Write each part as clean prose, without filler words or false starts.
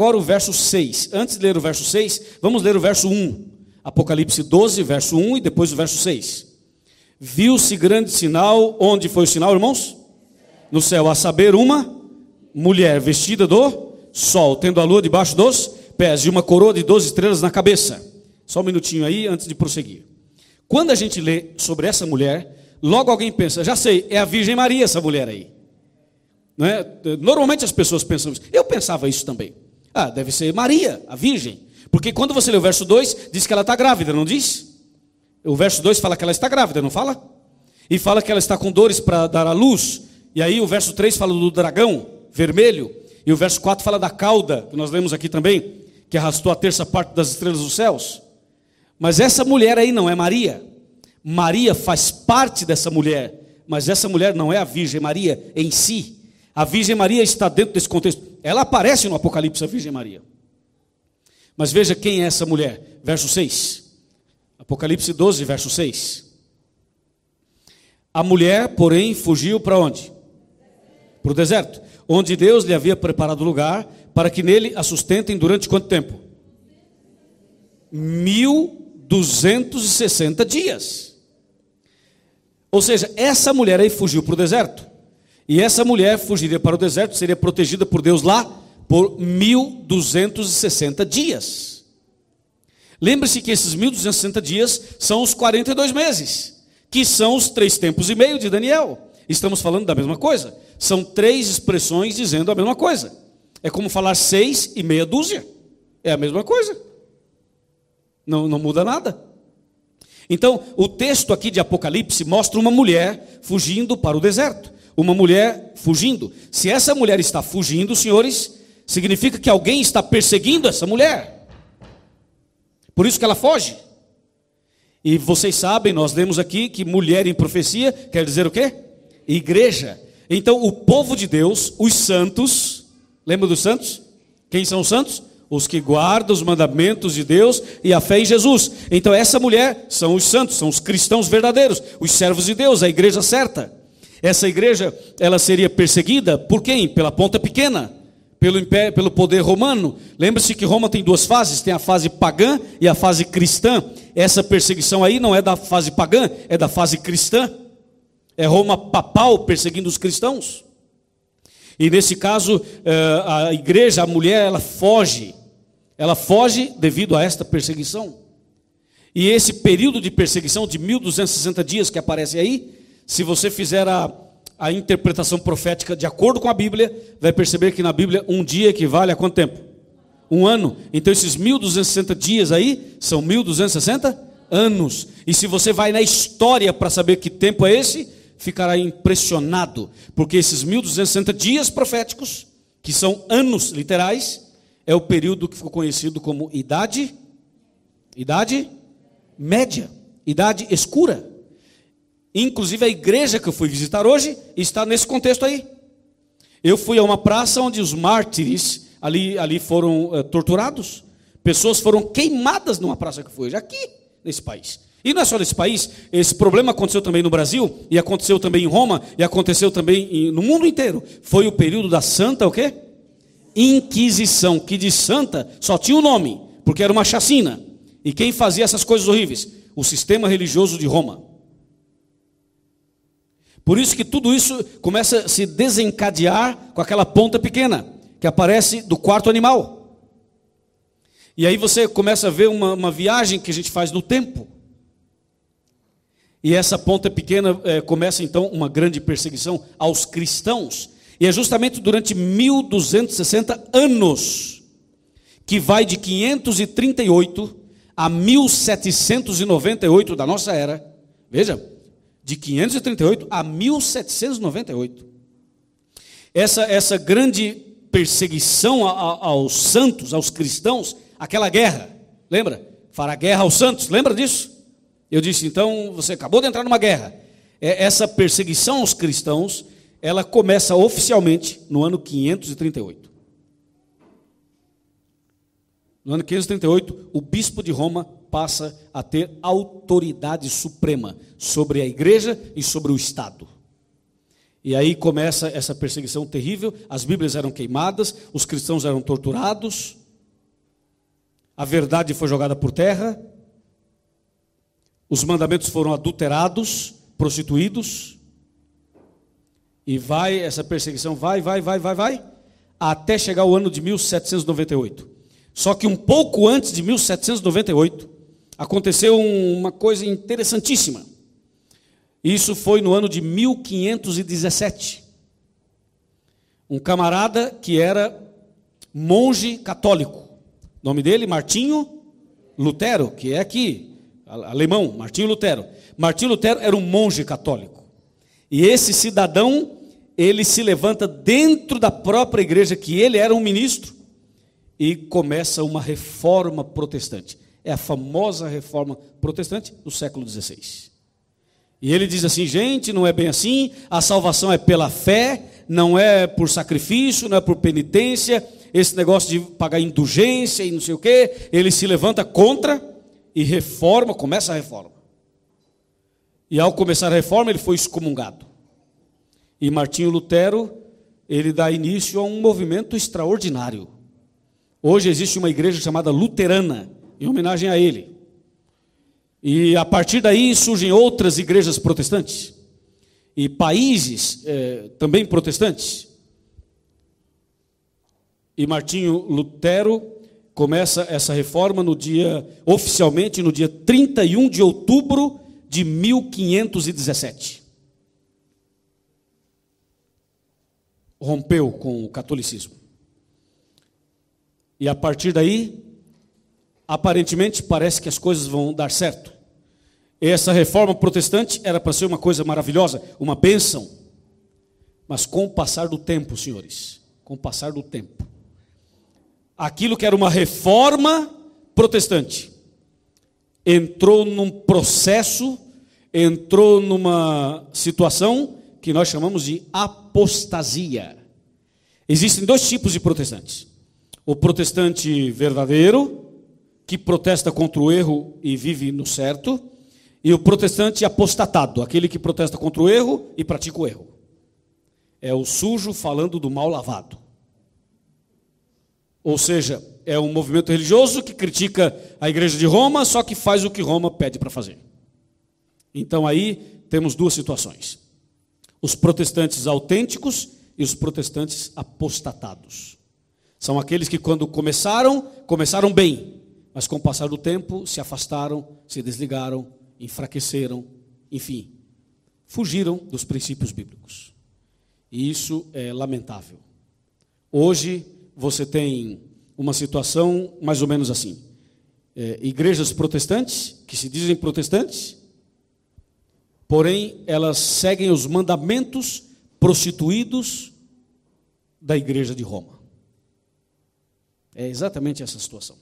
agora o verso 6. Antes de ler o verso 6, vamos ler o verso 1. Apocalipse 12, verso 1 e depois o verso 6. Viu-se grande sinal. Onde foi o sinal, irmãos? No céu, a saber, uma mulher vestida do sol, tendo a lua debaixo dos pés e uma coroa de 12 estrelas na cabeça. Só um minutinho aí, antes de prosseguir. Quando a gente lê sobre essa mulher, logo alguém pensa, já sei, é a Virgem Maria essa mulher aí. Não é? Normalmente as pessoas pensam isso. Eu pensava isso também. Ah, deve ser Maria, a Virgem. Porque quando você lê o verso 2, diz que ela está grávida, não diz? O verso 2 fala que ela está grávida, não fala? E fala que ela está com dores para dar à luz. E aí o verso 3 fala do dragão vermelho. E o verso 4 fala da cauda, que nós lemos aqui também, que arrastou a terça parte das estrelas dos céus. Mas essa mulher aí não é Maria. Maria faz parte dessa mulher, mas essa mulher não é a Virgem Maria em si. A Virgem Maria está dentro desse contexto. Ela aparece no Apocalipse, a Virgem Maria. Mas veja quem é essa mulher. Verso 6. Apocalipse 12, verso 6. A mulher, porém, fugiu para onde? Para o deserto, onde Deus lhe havia preparado lugar, para que nele a sustentem durante quanto tempo? 1260 dias. Ou seja, essa mulher aí fugiu para o deserto. E essa mulher fugiria para o deserto, seria protegida por Deus lá por 1260 dias. Lembre-se que esses 1260 dias são os 42 meses, que são os 3 tempos e meio de Daniel. Estamos falando da mesma coisa. São 3 expressões dizendo a mesma coisa. É como falar 6 e meia dúzia. É a mesma coisa. Não muda nada. Então, o texto aqui de Apocalipse mostra uma mulher fugindo para o deserto. Uma mulher fugindo. Se essa mulher está fugindo, senhores, significa que alguém está perseguindo essa mulher. Por isso que ela foge. E vocês sabem, nós lemos aqui que mulher em profecia quer dizer o quê? Igreja. Então, o povo de Deus, os santos, lembra dos santos? Quem são os santos? Os que guardam os mandamentos de Deus e a fé em Jesus. Então essa mulher são os santos, são os cristãos verdadeiros, os servos de Deus, a igreja certa. Essa igreja, ela seria perseguida por quem? Pela ponta pequena, pelo poder romano. Lembre-se que Roma tem 2 fases, tem a fase pagã e a fase cristã. Essa perseguição aí não é da fase pagã, é da fase cristã. É Roma papal perseguindo os cristãos. E nesse caso, a igreja, a mulher, ela foge. Ela foge devido a esta perseguição. E esse período de perseguição de 1260 dias que aparece aí, se você fizer a interpretação profética de acordo com a Bíblia, vai perceber que na Bíblia um dia equivale a quanto tempo? 1 ano. Então esses 1260 dias aí são 1260 anos. E se você vai na história para saber que tempo é esse, ficará impressionado, porque esses 1260 dias proféticos, que são anos literais, é o período que ficou conhecido como idade média, idade escura. Inclusive a igreja que eu fui visitar hoje está nesse contexto aí. Eu fui a uma praça onde os mártires ali foram torturados, pessoas foram queimadas numa praça que eu fui hoje, aqui nesse país. E não é só nesse país, esse problema aconteceu também no Brasil, e aconteceu também em Roma, e aconteceu também no mundo inteiro. Foi o período da santa, o quê? Inquisição, que de santa só tinha o nome, porque era uma chacina. E quem fazia essas coisas horríveis? O sistema religioso de Roma. Por isso que tudo isso começa a se desencadear com aquela ponta pequena, que aparece do quarto animal. E aí você começa a ver uma viagem que a gente faz no tempo. E essa ponta pequena começa então uma grande perseguição aos cristãos. E é justamente durante 1260 anos, que vai de 538 a 1798 da nossa era. Veja, de 538 a 1798. Essa grande perseguição aos santos, aos cristãos, aquela guerra, lembra? Fará guerra aos santos, lembra disso? Eu disse, então, você acabou de entrar numa guerra. Essa perseguição aos cristãos, ela começa oficialmente no ano 538. No ano 538, o bispo de Roma passa a ter autoridade suprema sobre a igreja e sobre o Estado. E aí começa essa perseguição terrível, as Bíblias eram queimadas, os cristãos eram torturados, a verdade foi jogada por terra, os mandamentos foram adulterados, prostituídos, e essa perseguição vai, até chegar o ano de 1798. Só que um pouco antes de 1798, aconteceu uma coisa interessantíssima. Isso foi no ano de 1517. Um camarada que era monge católico. O nome dele, Martinho Lutero, que é aqui, alemão, Martinho Lutero. Martinho Lutero era um monge católico. E esse cidadão, ele se levanta dentro da própria igreja, que ele era um ministro, e começa uma reforma protestante. É a famosa reforma protestante do século XVI. E ele diz assim, gente, não é bem assim, a salvação é pela fé, não é por sacrifício, não é por penitência, esse negócio de pagar indulgência e não sei o quê. Ele se levanta contra e reforma, começa a reforma. E ao começar a reforma, ele foi excomungado. E Martinho Lutero, ele dá início a um movimento extraordinário. Hoje existe uma igreja chamada luterana, em homenagem a ele. E a partir daí surgem outras igrejas protestantes. E países também protestantes. E Martinho Lutero começa essa reforma oficialmente no dia 31 de outubro de 1517. Rompeu com o catolicismo. E a partir daí, aparentemente, parece que as coisas vão dar certo. Essa reforma protestante era para ser uma coisa maravilhosa, uma bênção. Mas com o passar do tempo, senhores, com o passar do tempo, aquilo que era uma reforma protestante entrou num processo, entrou numa situação que nós chamamos de apostasia. Existem dois tipos de protestantes. O protestante verdadeiro, que protesta contra o erro e vive no certo, e o protestante apostatado, aquele que protesta contra o erro e pratica o erro. É o sujo falando do mal lavado. Ou seja, é um movimento religioso que critica a igreja de Roma, só que faz o que Roma pede para fazer. Então aí temos duas situações. Os protestantes autênticos e os protestantes apostatados. São aqueles que quando começaram bem, mas com o passar do tempo se afastaram, se desligaram, enfraqueceram, enfim, fugiram dos princípios bíblicos. E isso é lamentável. Hoje você tem uma situação mais ou menos assim. Igrejas protestantes, que se dizem protestantes, porém elas seguem os mandamentos prostituídos da igreja de Roma. É exatamente essa situação.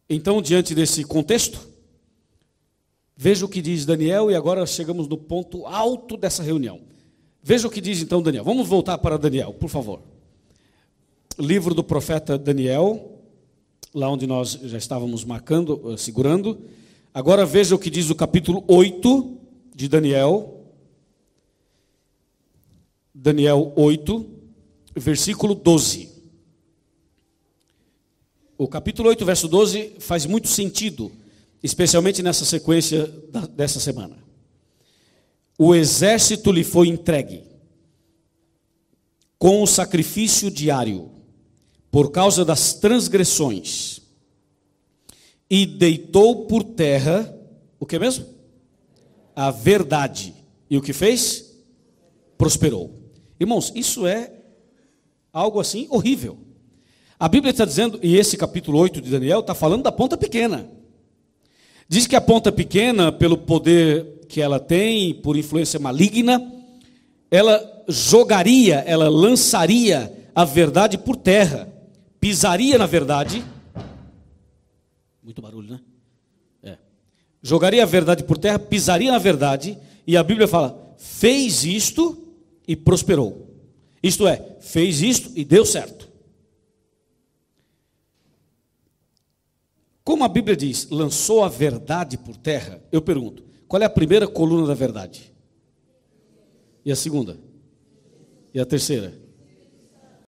Então, diante desse contexto, veja o que diz Daniel, e agora chegamos no ponto alto dessa reunião. Veja o que diz então Daniel. Vamos voltar para Daniel, por favor. Livro do profeta Daniel, lá onde nós já estávamos marcando, segurando. Agora veja o que diz o capítulo 8 de Daniel. Daniel 8, versículo 12. O capítulo 8, verso 12 faz muito sentido, especialmente nessa sequência dessa semana. O exército lhe foi entregue com o sacrifício diário, por causa das transgressões, e deitou por terra, o que mesmo? A verdade. E o que fez? Prosperou. Irmãos, isso é algo assim horrível. A Bíblia está dizendo, e esse capítulo 8 de Daniel está falando da ponta pequena. Diz que a ponta pequena, pelo poder que ela tem, por influência maligna, ela jogaria, ela lançaria a verdade por terra, pisaria na verdade. Muito barulho, né? Jogaria a verdade por terra, pisaria na verdade, e a Bíblia fala, fez isto e prosperou. Isto é, fez isto e deu certo. Como a Bíblia diz, lançou a verdade por terra, eu pergunto, Qual é a primeira coluna da verdade? E a segunda? E a terceira?